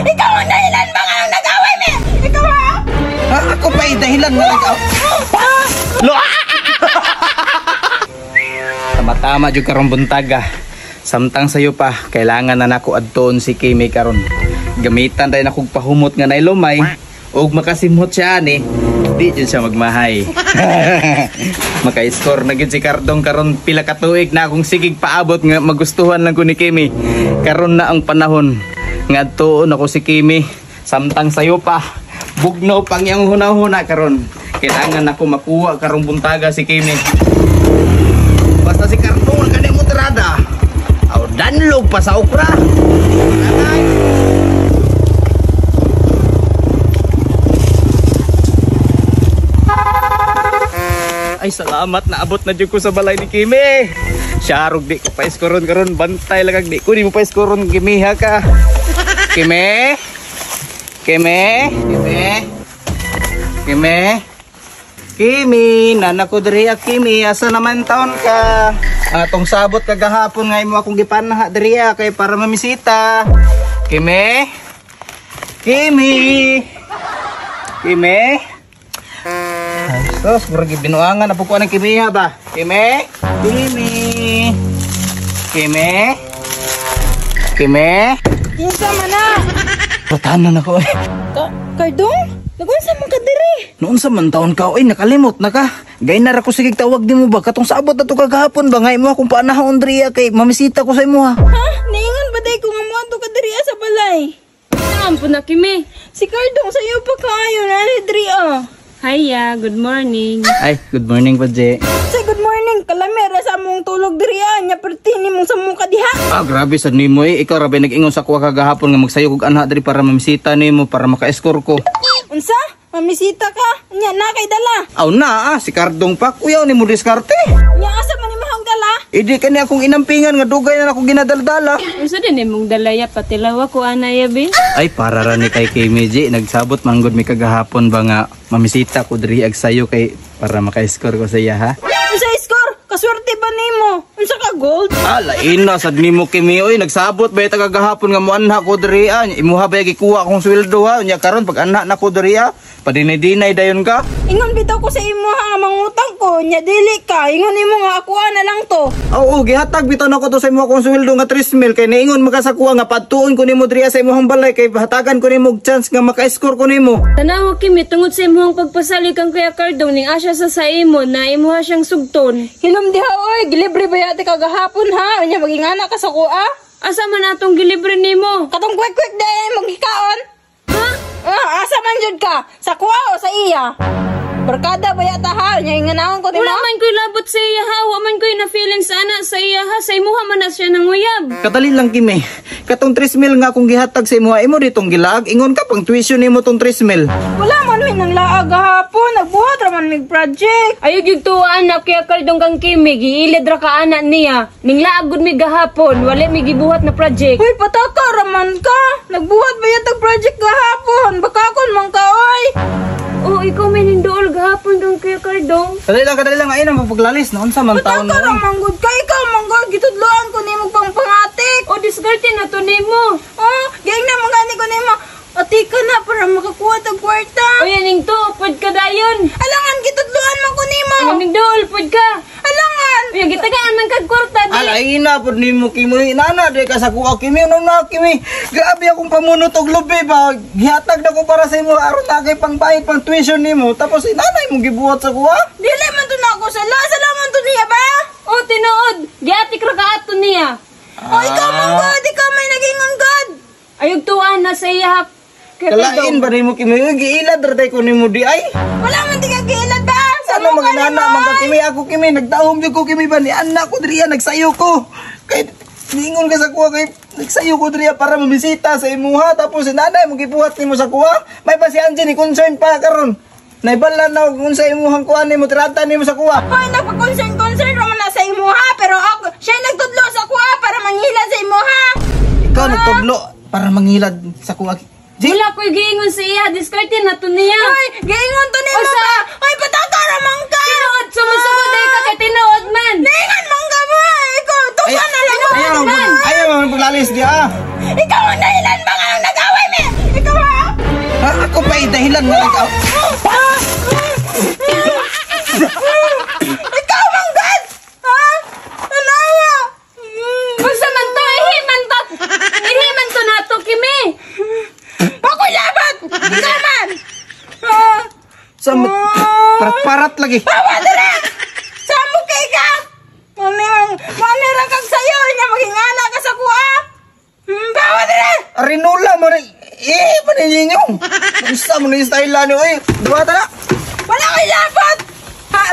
Ikaw ang dahilan ba nga nag-away me? Ikaw ha? Ha? Ako pa dahilan nga nag-away. Lo! Tama-tama jud karon buntaga. Samtang sayo pa, kailangan na nako adton si Kimi karon. Gamitan tayo na kong pahumot nga nailumay. Ug makasimhot siya ani, di jud siya magmahay. Maka-score na gid si Cardong karon pila ka tuig na akong sigig paabot nga magustuhan lang ko ni Kimi. Karon na ang panahon nga adtoon ako si Kimi. Samtang sayo pa, bugnaw pang yang hunahuna karon. Kailangan ako makuha karong buntaga si Kimi. Basta si Cardong ang kanay mo tirada. Aw danlog pa sa okra. Ay salamat na abot na jud ko sa balay ni Kimi. Syarog di ko pa iskoron karon bantay lang di ko di mo pa iskoron Kimi ha ka. Kimi? Kimi? Kimi? Kimi? Kimi, nana ko diri Kimi, asa naman taon ka? Atong sabot kagahapon nga imo akong gipanaha diri kay para mamisita. Kimi? Kimi? Kimi? Sos, murag binuangan na po ko ng Kimi ha ba? Kimi? Kimi? Kimi? Kimi? Kinsa man na? Patanan ako eh. Cardong? Nagunsa man ka diri? Noon sa man taon ka, oy nakalimot na ka. Gay na ra ko sige tawag di mo ba? Katong sabot na to kagahapon ba? Nga imo akong paanahon diriya kay mamisita ko sa imo ha. Ha? Niingon ba day ko nga mo ato ka diri sa balay? Saan po na Kimi? Si Cardong sa'yo pa kayo na diri Hiya, good morning. Ay, good morning pa, Je. Say good morning, kalamera sa mong tulog diri nya pertini mong sa mong kadiha. Ah, grabe sad nimo eh. Ikaw rabi nag-ingon sa kuha kagahapon nga magsayo kog anha diri para mamisita nimo para maka-escort ko. Unsa? Mamisita ka? Nya na kay dala. Aw na si Cardong pa. Kuyaw nimo diskarte. Nya asa man imong dala? Idi kani akong inampingan nga dugay na ako ginadaldala. Unsa din imong dalaya patilawa ko anaya bi? Ay para ra ni kay Kimi, nagsabot man gud mi kagahapon ba nga mamisita ko diri ag sayo kay para maka-escort ko sa iya ha. Unsa score? Kaswerte ba nimo? Unsa ka gold? Lain na sad nimo Kimi oy nagsabot ba ita kagahapon nga moanha ko diri imuha ba gikuha akong sweldo ha unya karon pag anha na ko diri padinay-dinay dayon ka. Ingon bitaw ko sa imo nga mangutang ko nya dili ka ingon nimo nga ako na lang to. Oo gihatag bitaw nako to sa imo akong sweldo nga 3,000 kay niingon makasakuha nga padtuon ko nimo diri sa imong balay kay hatagan ko nimo chance nga maka-score ko nimo. Tanaw Kimi tungod sa imong pagpasalig kang Kuya Cardong ning asya sa imo na imuha siyang sugton. Hilom diha oy gilibre ba yate kagahapon ha unya magingana ka sa kuha. Asa man atong gilibre nimo? Katong quick day magikaon. Ha? Asa man jud ka? Sa kuha o sa iya? Barkada ba yata ha? Nya inganaon ko di Wala mo? man ko'y labot sa iya ha. Wa man ko'y na feeling sa ana sa iya ha. Sa imuha man na siya nanguyab. Kadali lang Kimi. Katong 3,000 nga akong gihatag sa imo imo ditong gilag ingon ka pang tuition nimo tong 3,000. Wala man min nang laag gahapon. Nagbuhat ra man mig project. Ayog yung tuwaan na Kuya Cardong kang Kimi. Giilid ra ka ana niya. Ning laag gud mi gahapon. Wala mi gibuhat na project. Uy, pataka raman ka. Nagbuhat ba yatag project gahapon? Bakakon man ka oy. Oh, ikaw may nindool gahapon kang Kuya Cardong. Kadali lang ayun ang paglalis noon sa man taon Pataka mo. raman gud kay ikaw man gud gitudloan ko nimo pangpangatik. O diskarte na to nimo. Oh, gaing na magani ko nimo. Ati ka na para makakuha tag kwarta. O yan ning to, pod ka dayon. Alangan gitudloan man ko nimo. Ang nindool, pod ka. Alangan. Uy, gitagaan man kag kwarta di. Alay na pod nimo Kimi. Nana di ka sa kuha Kimi no na Kimi. Grabe akong pamunot og lubi ba. Gihatag na ko para sa imo aron na kay pangbayad pang tuition nimo. Tapos inanay mo gibuhat sa kuha. Dili man to na ako sala. Salaman to niya ba? O tinuod, giatik ra ka ato niya. O ikaw man gud, ikaw may nagingon gud. Ayog tuwaan na sa iya. Kuya Kalain Cardong. ba nimo Kimi? Giilad ra tay ko nimo di ay. Wala man di ka giilad ba? Ano maginana man ka Kimi ako Kimi nagtaom jud ko Kimi ba ni anak ko diriya nagsayo ko. Kay ningon ka sa kuha kay nagsayo ko diriya para mamisita sa imuha tapos nanay mo gibuhat nimo sa kuha. May pa si Angie ni concern pa karon. Naibala na kung sa imuhang kuha nimo tirata nimo sa kuha. Ay, nagpa-concern raman na sa imo ha. Pero ako, siya nagtudlo sa kuha para manghilad sa imo ha. Ikaw nagtudlo para manghilad sa kuha. Wala ko'y giingon sa iya, diskarte na to niya. Ay, gaingon to nimo Usa. ba? Ay, pataka raman ka. Tinuod, sumusugod ay ka kay tinuod man. Naingan man ka ba? Ikaw, tusa na lang mo. Ayaw mo paglalis di ah. Ikaw ang dahilan ba nga nag-away me? Ilan na lang ka? Ikaw manggad! Ha? Tanawa! Basta man to, ihiman to nato, Kimi. Ako labat! Ikaw man! Sa parat lagi. Bawa dali! Samo kay ka! Manirang kang sayo niya maging anak ka sa kuha! Bawa dali! Arinula mo rin. Paninyo. Gusto mo na yung style ni oy. Duwa ta na. Wala ko'y labat!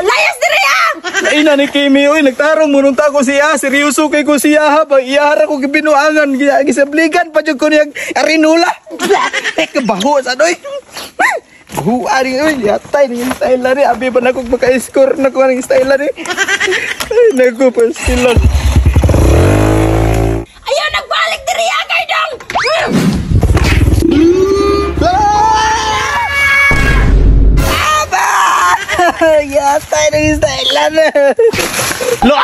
Layas diri ah! Ina ni Kimi oy, nagtarong mo nung tako siya. Seryoso kay ko siya ha. Iyara ko gibinuangan. Gisabligan pa dyan ko niya. Arinula. Kabaho sa doy. Ari oy, yatay ni style ni. Abi ba na ko maka-score na ko ng style ni. Ay, naku pa sila. Ayaw nagbalik diri ah kay dong! Yatay ni style ni. Lo!